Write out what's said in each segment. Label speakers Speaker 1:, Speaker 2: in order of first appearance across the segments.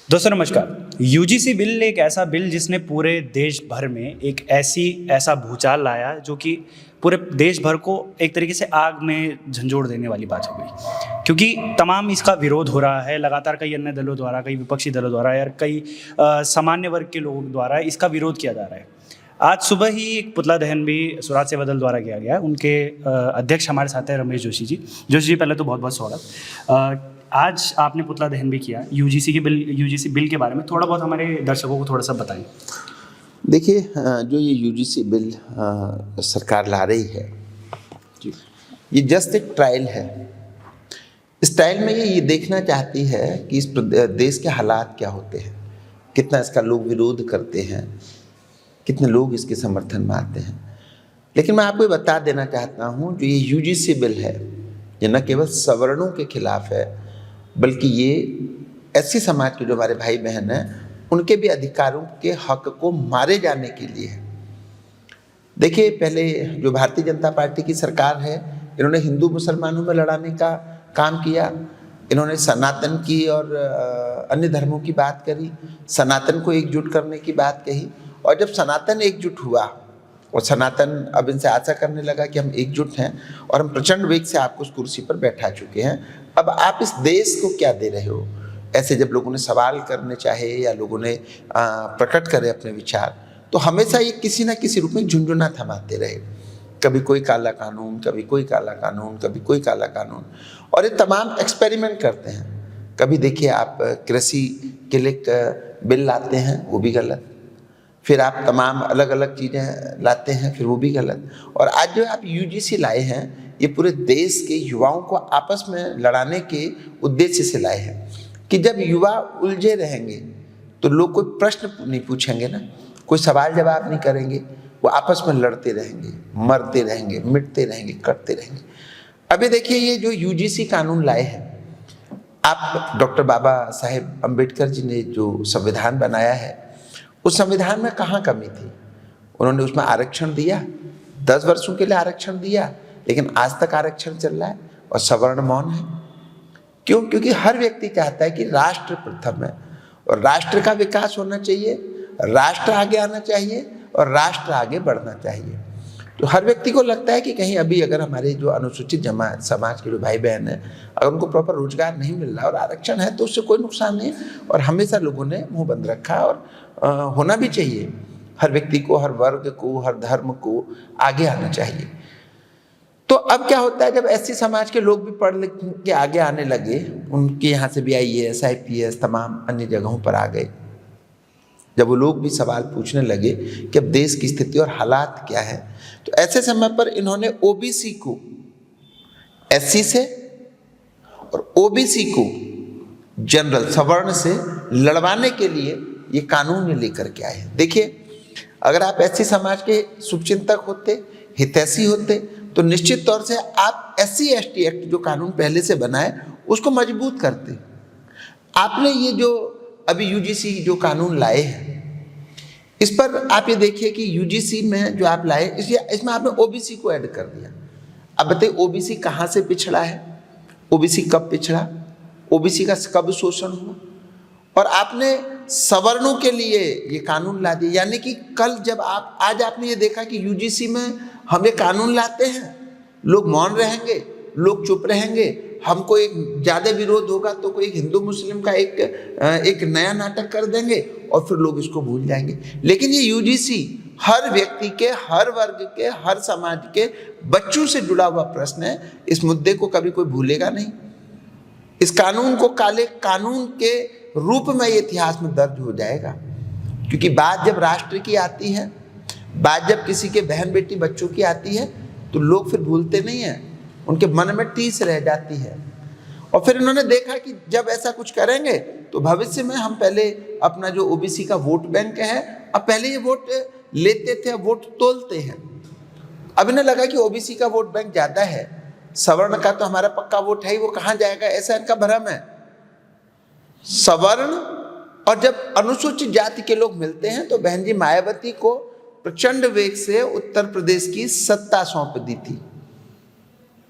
Speaker 1: दोस्तों नमस्कार। UGC bill एक ऐसा बिल जिसने पूरे देश भर में एक ऐसा भूचाल लाया जो कि पूरे देश भर को एक तरीके से आग में झंझोड़ देने वाली बात हो गई, क्योंकि तमाम इसका विरोध हो रहा है लगातार। कई अन्य दलों द्वारा, कई विपक्षी दलों द्वारा या कई सामान्य वर्ग के लोगों द्वारा इसका विरोध किया जा रहा है। आज सुबह ही एक पुतला दहन भी स्वराज सेवा दल द्वारा किया गया। उनके अध्यक्ष हमारे साथ हैं रमेश जोशी जी। जोशी जी, पहले तो बहुत बहुत स्वागत। आज आपने पुतला दहन भी किया यूजीसी बिल के बारे में थोड़ा बहुत हमारे दर्शकों को थोड़ा सा बताएं।
Speaker 2: देखिए, जो ये यूजीसी बिल सरकार ला रही है
Speaker 1: जी।
Speaker 2: ये जस्ट एक ट्रायल है। इस ट्रायल में ये देखना चाहती है कि इस देश के हालात क्या होते हैं, कितना इसका लोग विरोध करते हैं, कितने लोग इसके समर्थन में आते हैं। लेकिन मैं आपको ये बता देना चाहता हूँ, जो ये यूजीसी बिल है ये न केवल सवर्णों के खिलाफ है, बल्कि ये ऐसी समाज के जो हमारे भाई बहन हैं उनके भी अधिकारों के हक को मारे जाने के लिए है। देखिए, पहले जो भारतीय जनता पार्टी की सरकार है, इन्होंने हिंदू मुसलमानों में लड़ाने का काम किया। इन्होंने सनातन की और अन्य धर्मों की बात करी, सनातन को एकजुट करने की बात कही। और जब सनातन एकजुट हुआ और सनातन अब इनसे आशा करने लगा कि हम एकजुट हैं और हम प्रचंड वेग से आपको उस कुर्सी पर बैठा चुके हैं, अब आप इस देश को क्या दे रहे हो। ऐसे जब लोगों ने सवाल करने चाहे या लोगों ने प्रकट करे अपने विचार, तो हमेशा ये किसी ना किसी रूप में झुंझुना थमाते रहे। कभी कोई काला कानून, कभी कोई काला कानून, कभी कोई काला कानून, और ये तमाम एक्सपेरिमेंट करते हैं। कभी देखिए आप कृषि के लिए बिल लाते हैं, वो भी गलत। फिर आप तमाम अलग अलग चीज़ें लाते हैं, फिर वो भी गलत। और आज जो आप यूजीसी लाए हैं, ये पूरे देश के युवाओं को आपस में लड़ाने के उद्देश्य से लाए हैं कि जब युवा उलझे रहेंगे तो लोग कोई प्रश्न नहीं पूछेंगे ना, कोई सवाल जवाब नहीं करेंगे, वो आपस में लड़ते रहेंगे, मरते रहेंगे, मिटते रहेंगे, कटते रहेंगे। अभी देखिए, ये जो यूजीसी कानून लाए हैं, आप डॉक्टर बाबा साहेब अम्बेडकर जी ने जो संविधान बनाया है, उस संविधान में कहाँ कमी थी। उन्होंने उसमें आरक्षण दिया, 10 वर्षों के लिए आरक्षण दिया, लेकिन आज तक आरक्षण चल रहा है और सवर्ण मौन है। क्यों? क्योंकि हर व्यक्ति चाहता है कि राष्ट्र प्रथम है और राष्ट्र का विकास होना चाहिए, राष्ट्र आगे आना चाहिए और राष्ट्र आगे बढ़ना चाहिए। तो हर व्यक्ति को लगता है कि कहीं अभी अगर हमारे जो अनुसूचित समाज के जो भाई बहन हैं, अगर उनको प्रॉपर रोजगार नहीं मिल रहा और आरक्षण है, तो उससे कोई नुकसान नहीं। और हमेशा लोगों ने मुंह बंद रखा, और होना भी चाहिए। हर व्यक्ति को, हर वर्ग को, हर धर्म को आगे आना चाहिए। तो अब क्या होता है, जब ऐसी समाज के लोग भी पढ़ लिख के आगे आने लगे, उनके यहाँ से भी IAS, IPS तमाम अन्य जगहों पर आ गए, जब वो लोग भी सवाल पूछने लगे कि अब देश की स्थिति और हालात क्या है, तो ऐसे समय पर इन्होंने OBC को SC से और OBC को जनरल सवर्ण से लड़वाने के लिए ये कानून लेकर के आए। देखिए, अगर आप SC समाज के शुभचिंतक होते, हितैषी होते, तो निश्चित तौर से आप SC ST एक्ट जो कानून पहले से बना है उसको मजबूत करते। आपने ये जो अभी यूजीसी जो कानून लाए हैं, इस पर आप ये देखिए कि यूजीसी में जो आप लाए, इसमें आपने OBC को ऐड कर दिया। अब बताइए, OBC कहाँ से पिछड़ा है, OBC कब पिछड़ा, OBC का कब शोषण हुआ, और आपने सवर्णों के लिए ये कानून ला दिया। यानी कि कल जब आज आपने ये देखा कि यूजीसी में हम ये कानून लाते हैं, लोग मौन रहेंगे, लोग चुप रहेंगे, हमको एक ज़्यादा विरोध होगा तो कोई हिंदू मुस्लिम का एक नया नाटक कर देंगे और फिर लोग इसको भूल जाएंगे। लेकिन ये यूजीसी हर व्यक्ति के, हर वर्ग के, हर समाज के बच्चों से जुड़ा हुआ प्रश्न है। इस मुद्दे को कभी कोई भूलेगा नहीं। इस कानून को काले कानून के रूप में ये इतिहास में दर्ज हो जाएगा, क्योंकि बात जब राष्ट्र की आती है, बात जब किसी के बहन बेटी बच्चों की आती है, तो लोग फिर भूलते नहीं हैं, उनके मन में टीस रह जाती है। और फिर इन्होंने देखा कि जब ऐसा कुछ करेंगे तो भविष्य में हम पहले अपना जो OBC का वोट बैंक है, अब पहले ये वोट लेते थे, अब वोट तोलते हैं। अब इन्हें लगा कि OBC का वोट बैंक ज़्यादा है, सवर्ण का तो हमारा पक्का वोट है ही, वो कहाँ जाएगा, ऐसा इनका भ्रम है। सवर्ण और जब अनुसूचित जाति के लोग मिलते हैं, तो बहन जी मायावती को प्रचंड वेग से उत्तर प्रदेश की सत्ता सौंप दी थी।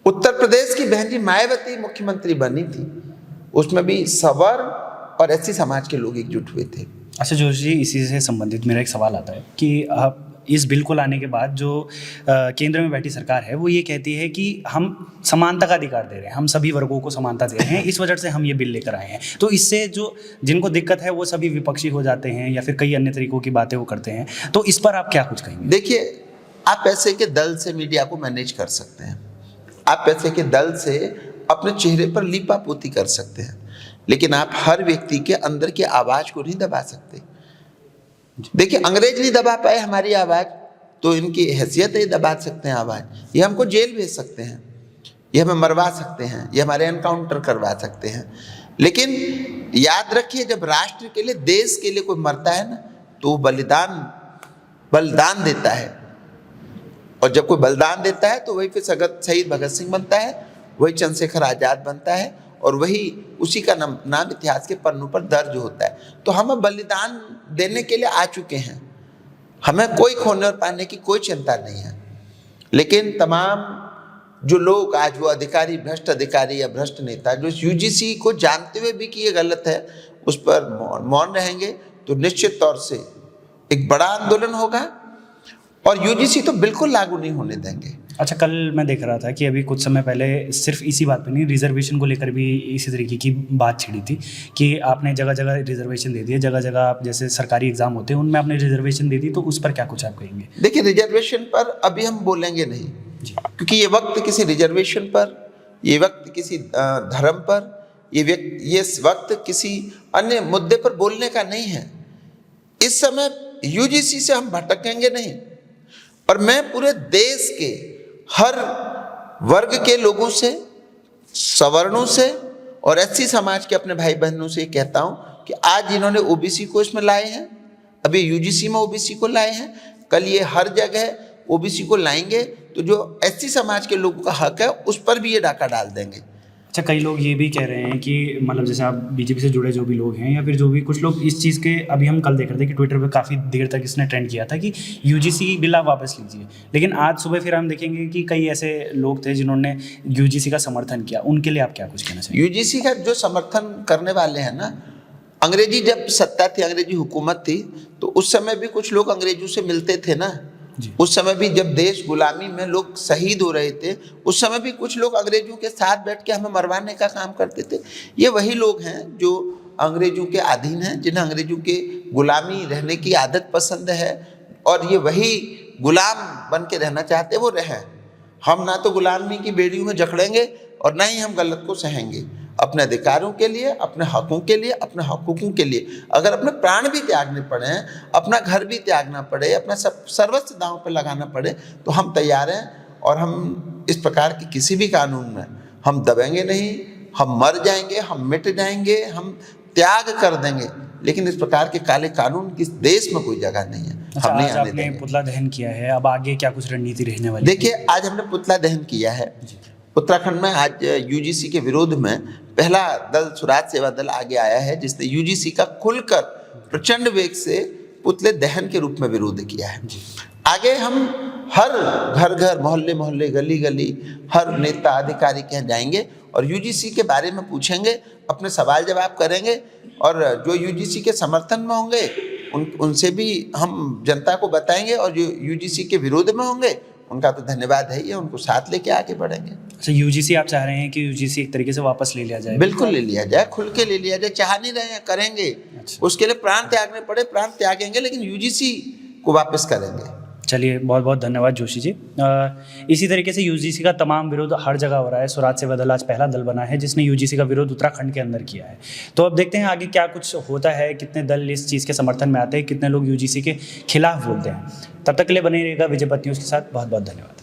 Speaker 2: उत्तर प्रदेश की बहन जी मायावती मुख्यमंत्री बनी थी, उसमें भी सवर्ण और एससी समाज के लोग एकजुट हुए थे।
Speaker 1: अच्छा जोशी जी, इसी से संबंधित मेरा एक सवाल आता है कि आप इस बिल को लाने के बाद जो केंद्र में बैठी सरकार है वो ये कहती है कि हम समानता का अधिकार दे रहे हैं, हम सभी वर्गों को समानता दे रहे हैं, इस वजह से हम ये बिल लेकर आए हैं। तो इससे जो जिनको दिक्कत है वो सभी विपक्षी हो जाते हैं या फिर कई अन्य तरीकों की बातें वो करते हैं। तो इस पर आप क्या कुछ कहेंगे?
Speaker 2: देखिए, आप पैसे के दल से मीडिया को मैनेज कर सकते हैं, आप पैसे के दल से अपने चेहरे पर लीपापोती कर सकते हैं, लेकिन आप हर व्यक्ति के अंदर की आवाज़ को नहीं दबा सकते। देखिए, अंग्रेज नहीं दबा पाए हमारी आवाज़, तो इनकी हैसियत ही दबा सकते हैं आवाज़। ये हमको जेल भेज सकते हैं, ये हमें मरवा सकते हैं, ये हमारे एनकाउंटर करवा सकते हैं। लेकिन याद रखिए, जब राष्ट्र के लिए, देश के लिए कोई मरता है ना, तो वो बलिदान देता है। और जब कोई बलिदान देता है तो वही फिर शहीद भगत सिंह बनता है, वही चंद्रशेखर आज़ाद बनता है, और वही उसी का नाम इतिहास के पन्नों पर दर्ज होता है। तो हम बलिदान देने के लिए आ चुके हैं, हमें कोई खोने और पाने की कोई चिंता नहीं है। लेकिन तमाम जो लोग आज वो अधिकारी, भ्रष्ट अधिकारी या भ्रष्ट नेता जो यूजीसी को जानते हुए भी कि ये गलत है, उस पर मौन रहेंगे, तो निश्चित तौर से एक बड़ा आंदोलन होगा और यूजीसी तो बिल्कुल लागू नहीं होने देंगे।
Speaker 1: अच्छा, कल मैं देख रहा था कि अभी कुछ समय पहले सिर्फ इसी बात पे नहीं, रिजर्वेशन को लेकर भी इसी तरीके की बात छिड़ी थी कि आपने जगह जगह रिजर्वेशन दे दिए, जगह जगह आप जैसे सरकारी एग्जाम होते हैं उनमें आपने रिजर्वेशन दे दी। तो उस पर क्या कुछ आप कहेंगे?
Speaker 2: देखिए, रिजर्वेशन पर अभी हम बोलेंगे नहीं, क्योंकि ये वक्त किसी रिजर्वेशन पर, ये वक्त किसी धर्म पर, ये वक्त किसी अन्य मुद्दे पर बोलने का नहीं है। इस समय यूजीसी से हम भटकेंगे नहीं, और मैं पूरे देश के हर वर्ग के लोगों से, सवर्णों से और एससी समाज के अपने भाई बहनों से कहता हूं कि आज इन्होंने ओबीसी को इसमें लाए हैं, अभी यूजीसी में ओबीसी को लाए हैं, कल ये हर जगह ओबीसी को लाएंगे, तो जो एससी समाज के लोगों का हक है उस पर भी ये डाका डाल देंगे।
Speaker 1: अच्छा, कई लोग ये भी कह रहे हैं कि मतलब जैसे आप बीजेपी से जुड़े जो भी लोग हैं या फिर जो भी कुछ लोग इस चीज़ के, अभी हम कल देख रहे थे कि ट्विटर पे काफ़ी देर तक इसने ट्रेंड किया था कि यूजीसी बिल आप वापस लीजिए, लेकिन आज सुबह फिर हम देखेंगे कि कई ऐसे लोग थे जिन्होंने यूजीसी का समर्थन किया। उनके लिए आप क्या कुछ कहना चाहिए?
Speaker 2: यूजीसी का जो समर्थन करने वाले हैं ना, अंग्रेजी जब सत्ता थी, अंग्रेजी हुकूमत थी, तो उस समय भी कुछ लोग अंग्रेजों से मिलते थे ना। उस समय भी जब देश गुलामी में लोग शहीद हो रहे थे, उस समय भी कुछ लोग अंग्रेजों के साथ बैठ के हमें मरवाने का काम करते थे। ये वही लोग हैं जो अंग्रेजों के अधीन हैं, जिन्हें अंग्रेजों के गुलामी रहने की आदत पसंद है, और ये वही गुलाम बन के रहना चाहते, वो रहें। हम ना तो गुलामी की बेड़ियों में जकड़ेंगे और ना ही हम गलत को सहेंगे। अपने अधिकारों के लिए, अपने हकों के लिए, अपने हकूकों के लिए अगर अपने प्राण भी त्यागने पड़े, अपना घर भी त्यागना पड़े, अपना सर्वस्व दांव पर लगाना पड़े, तो हम तैयार हैं। और हम इस प्रकार के किसी भी कानून में हम दबेंगे नहीं, हम मर जाएंगे, हम मिट जाएंगे, हम त्याग कर देंगे, लेकिन इस प्रकार के काले कानून किस देश में कोई जगह नहीं है।
Speaker 1: अच्छा,
Speaker 2: हम नहीं
Speaker 1: आज
Speaker 2: आने
Speaker 1: आपने
Speaker 2: देंगे।
Speaker 1: पुतला दहन किया है, अब आगे क्या कुछ रणनीति रहने वाली है?
Speaker 2: देखिए, आज हमने पुतला दहन किया है उत्तराखंड में। आज यूजीसी के विरोध में पहला दल स्वराज सेवा दल आगे आया है, जिसने यूजीसी का खुलकर प्रचंड वेग से पुतले दहन के रूप में विरोध किया है। आगे हम हर घर घर, मोहल्ले मोहल्ले, गली गली, हर नेता अधिकारी के यहाँ जाएंगे और यूजीसी के बारे में पूछेंगे, अपने सवाल जवाब करेंगे, और जो यूजीसी के समर्थन में होंगे उनसे भी हम जनता को बताएंगे, और जो यूजीसी के विरोध में होंगे उनका तो धन्यवाद है, ये उनको साथ लेके आगे बढ़ेंगे।
Speaker 1: अच्छा, यूजीसी आप चाह रहे हैं कि यूजीसी एक तरीके से वापस ले लिया जाए?
Speaker 2: बिल्कुल ले लिया जाए, खुल के ले लिया जाए। चाह नहीं रहे हैं, करेंगे।
Speaker 1: अच्छा।
Speaker 2: उसके लिए प्राण त्यागने पड़े, प्राण त्यागेंगे, लेकिन यूजीसी को वापस करेंगे।
Speaker 1: चलिए, बहुत बहुत धन्यवाद जोशी जी। इसी तरीके से यूजीसी का तमाम विरोध हर जगह हो रहा है। स्वराज सेवा दल आज पहला दल बना है जिसने यूजीसी का विरोध उत्तराखंड के अंदर किया है। तो अब देखते हैं आगे क्या कुछ होता है, कितने दल इस चीज़ के समर्थन में आते हैं, कितने लोग यूजीसी के खिलाफ बोलते हैं। तब तक के लिए बने रहिएगा विजय पथ न्यूज़ के साथ। बहुत बहुत धन्यवाद।